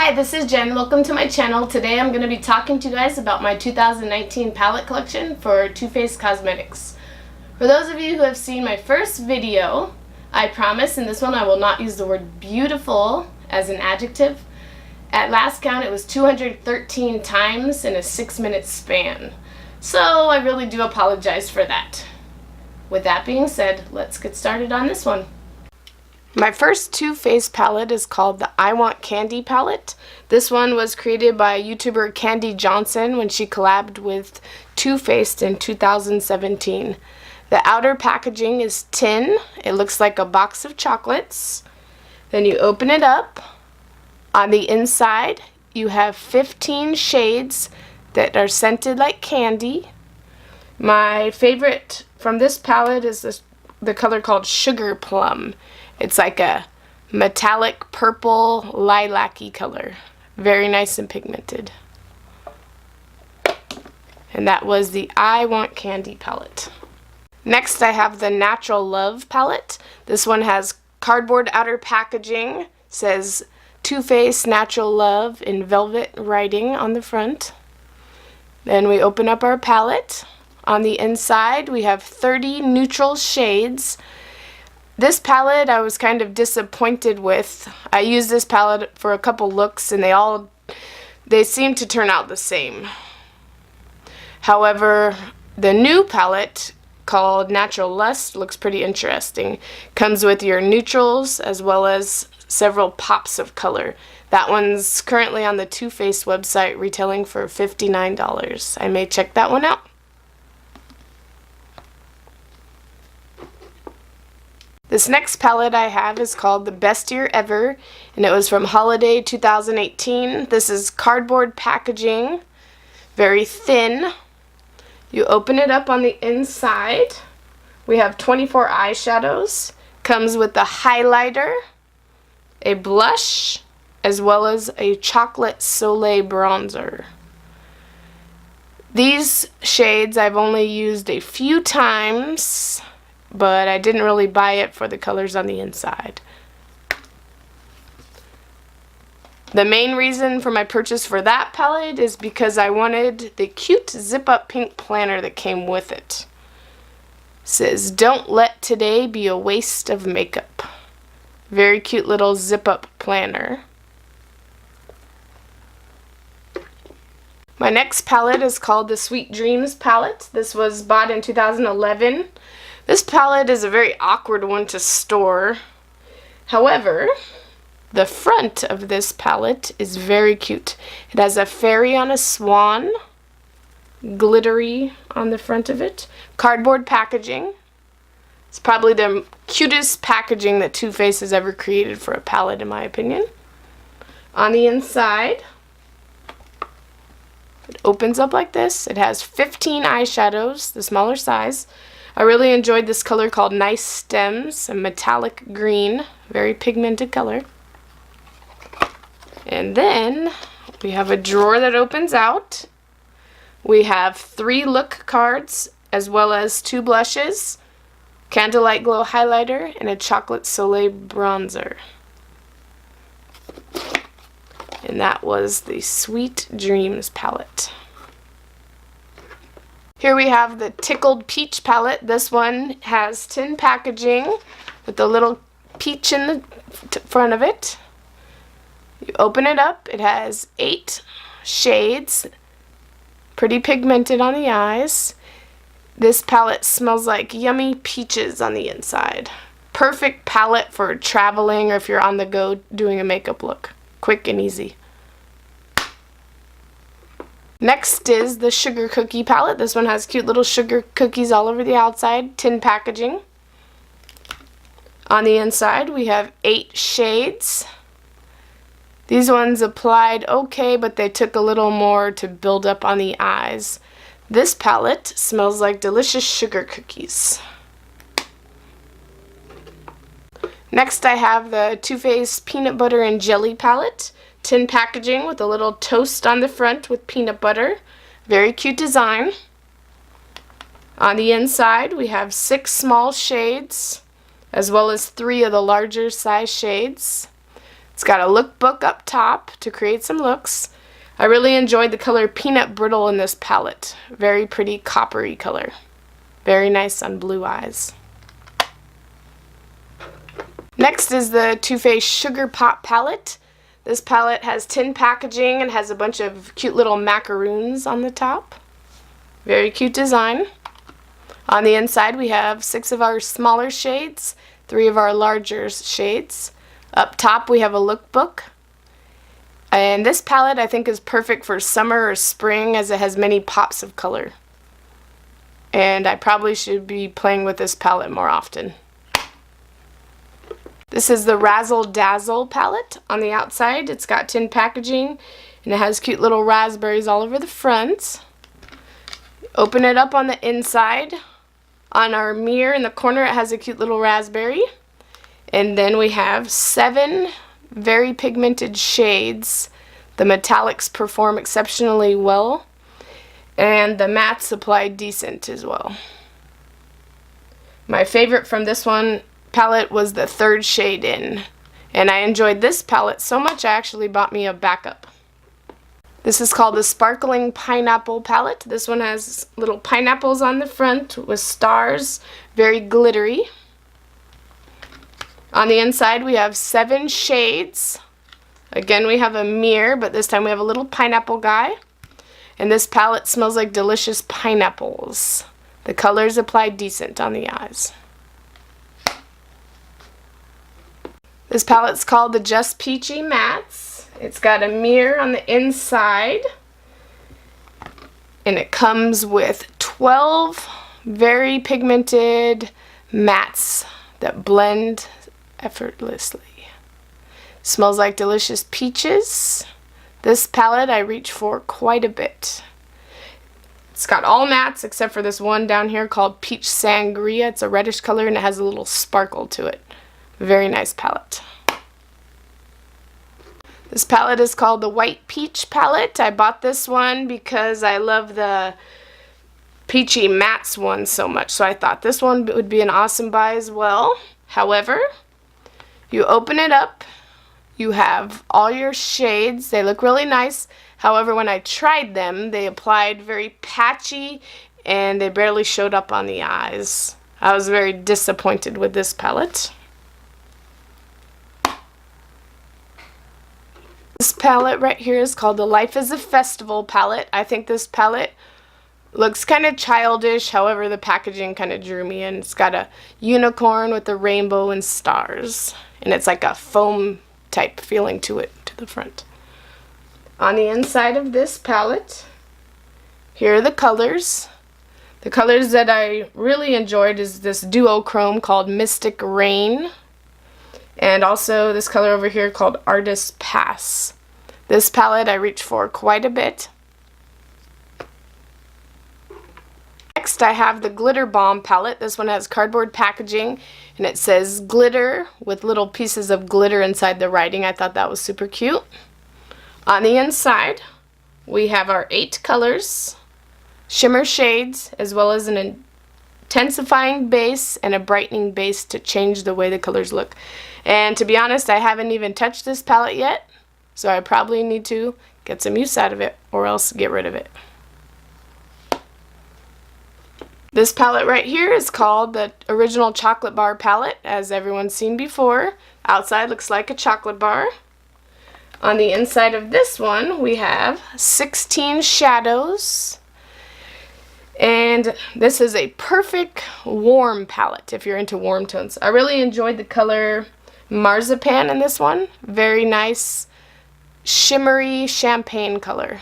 Hi, this is Jen. Welcome to my channel. Today I'm going to be talking to you guys about my 2019 palette collection for Too Faced Cosmetics. For those of you who have seen my first video, I promise in this one I will not use the word beautiful as an adjective. At last count it was 213 times in a 6-minute span. So I really do apologize for that. With that being said, let's get started on this one. My first Too Faced palette is called the I Want Candy palette. This one was created by YouTuber Candy Johnson when she collabed with Too Faced in 2017. The outer packaging is tin. It looks like a box of chocolates. Then you open it up. On the inside, you have 15 shades that are scented like candy. My favorite from this palette is the color called Sugar Plum. It's like a metallic purple lilac-y color. Very nice and pigmented. And that was the I Want Candy palette. Next I have the Natural Love palette. This one has cardboard outer packaging. Says Too Faced Natural Love in velvet writing on the front. Then we open up our palette. On the inside we have 30 neutral shades. This palette I was kind of disappointed with. I used this palette for a couple looks and they seem to turn out the same. However, the new palette called Natural Lust looks pretty interesting. Comes with your neutrals as well as several pops of color. That one's currently on the Too Faced website retailing for $59. I may check that one out. This next palette I have is called the Best Year Ever, and it was from Holiday 2018. This is cardboard packaging, very thin. You open it up on the inside. We have 24 eyeshadows. Comes with a highlighter, a blush, as well as a chocolate Soleil bronzer. These shades I've only used a few times, but I didn't really buy it for the colors on the inside. The main reason for my purchase for that palette is because I wanted the cute zip-up pink planner that came with it. It says, "Don't let today be a waste of makeup." Very cute little zip-up planner. My next palette is called the Sweet Dreams palette. This was bought in 2011. This palette is a very awkward one to store. However, the front of this palette is very cute. It has a fairy on a swan, glittery on the front of it. Cardboard packaging. It's probably the cutest packaging that Too Faced has ever created for a palette, in my opinion. On the inside, it opens up like this. It has 15 eyeshadows, the smaller size. I really enjoyed this color called Nice Stems, a metallic green, very pigmented color. And then we have a drawer that opens out. We have 3 look cards as well as 2 blushes, Candlelight Glow highlighter, and a chocolate Soleil bronzer. And that was the Sweet Dreams palette. Here we have the Tickled Peach palette. This one has tin packaging with a little peach in the front of it. You open it up. It has 8 shades. Pretty pigmented on the eyes. This palette smells like yummy peaches on the inside. Perfect palette for traveling or if you're on the go doing a makeup look. Quick and easy. Next is the Sugar Cookie palette. This one has cute little sugar cookies all over the outside, tin packaging. On the inside we have 8 shades. These ones applied okay, but they took a little more to build up on the eyes. This palette smells like delicious sugar cookies. Next I have the Too Faced Peanut Butter and Jelly palette. Tin packaging with a little toast on the front with peanut butter. Very cute design. On the inside we have 6 small shades as well as 3 of the larger size shades. It's got a lookbook up top to create some looks. I really enjoyed the color Peanut Brittle in this palette. Very pretty coppery color. Very nice on blue eyes. Next is the Too Faced Sugar Pop palette. This palette has tin packaging and has a bunch of cute little macaroons on the top. Very cute design. On the inside we have 6 of our smaller shades, 3 of our larger shades. Up top we have a lookbook. And this palette I think is perfect for summer or spring as it has many pops of color. And I probably should be playing with this palette more often. This is the Razzle Dazzle palette. On the outside it's got tin packaging and it has cute little raspberries all over the front. Open it up on the inside. On our mirror in the corner it has a cute little raspberry. And then we have 7 very pigmented shades. The metallics perform exceptionally well, and the mattes apply decent as well. My favorite from this one palette was the 3rd shade in, and I enjoyed this palette so much I actually bought me a backup. This is called the Sparkling Pineapple palette. This one has little pineapples on the front with stars, very glittery. On the inside we have 7 shades. Again we have a mirror, but this time we have a little pineapple guy. And this palette smells like delicious pineapples. The colors apply decent on the eyes. This palette's called the Just Peachy Mattes. It's got a mirror on the inside. And it comes with 12 very pigmented mattes that blend effortlessly. Smells like delicious peaches. This palette I reach for quite a bit. It's got all mattes except for this one down here called Peach Sangria. It's a reddish color and it has a little sparkle to it. Very nice palette. This palette is called the White Peach palette. I bought this one because I love the Peachy Mattes one so much, so I thought this one would be an awesome buy as well. However, you open it up, you have all your shades. They look really nice. However, when I tried them, they applied very patchy and they barely showed up on the eyes. I was very disappointed with this palette. This palette right here is called the Life is a Festival palette. I think this palette looks kind of childish, however the packaging kind of drew me in. It's got a unicorn with a rainbow and stars, and it's like a foam type feeling to it to the front. On the inside of this palette, here are the colors. The colors that I really enjoyed is this duochrome called Mystic Rain, and also this color over here called Artist Pass. This palette I reach for quite a bit. Next I have the Glitter Bomb palette. This one has cardboard packaging and it says glitter with little pieces of glitter inside the writing. I thought that was super cute. On the inside we have our 8 colors, shimmer shades, as well as an intensifying base and a brightening base to change the way the colors look. And to be honest, I haven't even touched this palette yet, so I probably need to get some use out of it or else get rid of it. This palette right here is called the Original Chocolate Bar palette, as everyone's seen before. Outside looks like a chocolate bar. On the inside of this one we have 16 shadows, and this is a perfect warm palette if you're into warm tones. I really enjoyed the color Marzipan in this one. Very nice shimmery champagne color.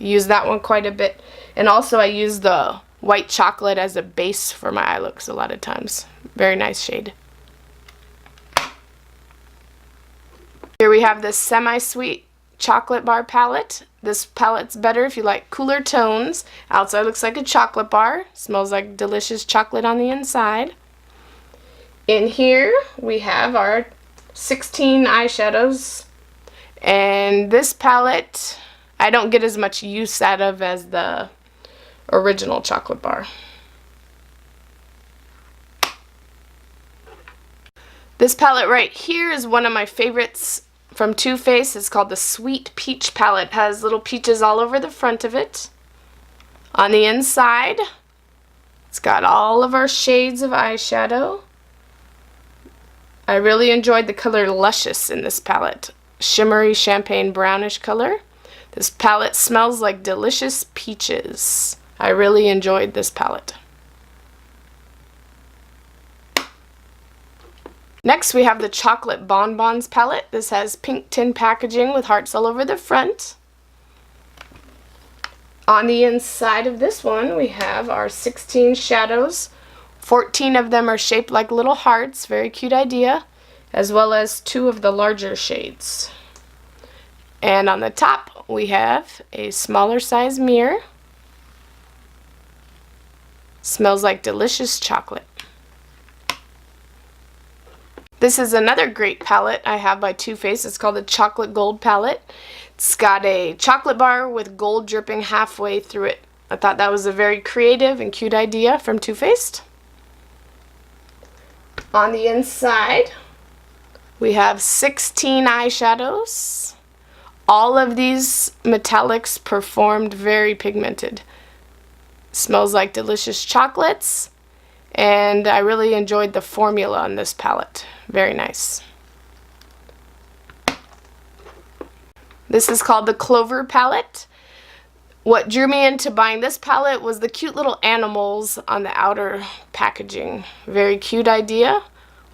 I use that one quite a bit, and also I use the white chocolate as a base for my eye looks a lot of times. Very nice shade. Here we have this Semi-Sweet Chocolate Bar palette. This palette's better if you like cooler tones. Outside looks like a chocolate bar. Smells like delicious chocolate on the inside. In here we have our 16 eyeshadows. And this palette I don't get as much use out of as the Original Chocolate Bar. This palette right here is one of my favorites from Too Faced. It's called the Sweet Peach palette. It has little peaches all over the front of it. On the inside, it's got all of our shades of eyeshadow. I really enjoyed the color Luscious in this palette. Shimmery champagne brownish color. This palette smells like delicious peaches. I really enjoyed this palette. Next we have the Chocolate Bonbons palette. This has pink tin packaging with hearts all over the front. On the inside of this one we have our 16 shadows. 14 of them are shaped like little hearts, very cute idea, as well as 2 of the larger shades. And on the top we have a smaller size mirror. Smells like delicious chocolate. This is another great palette I have by Too Faced. It's called the Chocolate Gold palette. It's got a chocolate bar with gold dripping halfway through it. I thought that was a very creative and cute idea from Too Faced. On the inside, we have 16 eyeshadows. All of these metallics performed very pigmented. Smells like delicious chocolates, and I really enjoyed the formula on this palette. Very nice. This is called the Clover palette. What drew me into buying this palette was the cute little animals on the outer packaging. Very cute idea.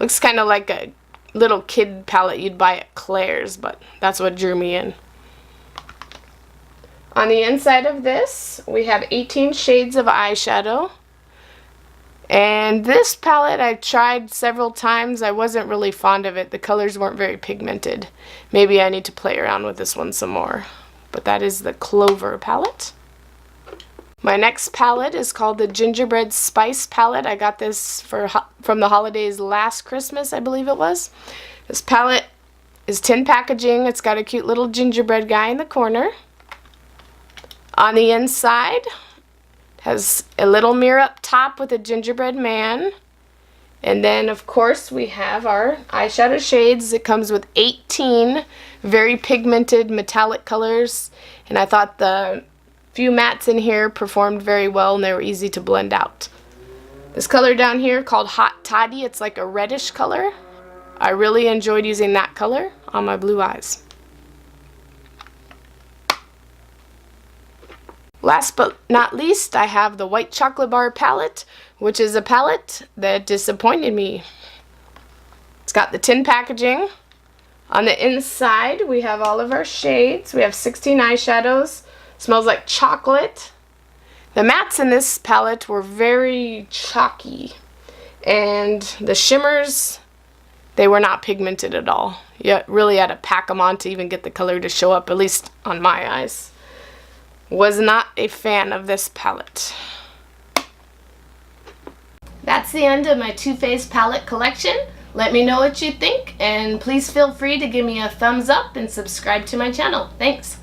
Looks kind of like a little kid palette you'd buy at Claire's, but that's what drew me in. On the inside of this, we have 18 shades of eyeshadow. And this palette I tried several times. I wasn't really fond of it. The colors weren't very pigmented. Maybe I need to play around with this one some more. But that is the Clover palette. My next palette is called the Gingerbread Spice palette. I got this from the holidays last Christmas, I believe it was. This palette is tin packaging. It's got a cute little gingerbread guy in the corner. On the inside, it has a little mirror up top with a gingerbread man. And then, of course, we have our eyeshadow shades. It comes with 18 very pigmented metallic colors. And I thought the few mattes in here performed very well and they were easy to blend out. This color down here called Hot Toddy, it's like a reddish color. I really enjoyed using that color on my blue eyes. Last but not least, I have the White Chocolate Bar palette, which is a palette that disappointed me. It's got the tin packaging. On the inside, we have all of our shades. We have 16 eyeshadows. Smells like chocolate. The mattes in this palette were very chalky. And the shimmers, they were not pigmented at all. You really had to pack them on to even get the color to show up, at least on my eyes. Was not a fan of this palette. That's the end of my Too Faced palette collection. Let me know what you think, and please feel free to give me a thumbs up and subscribe to my channel. Thanks.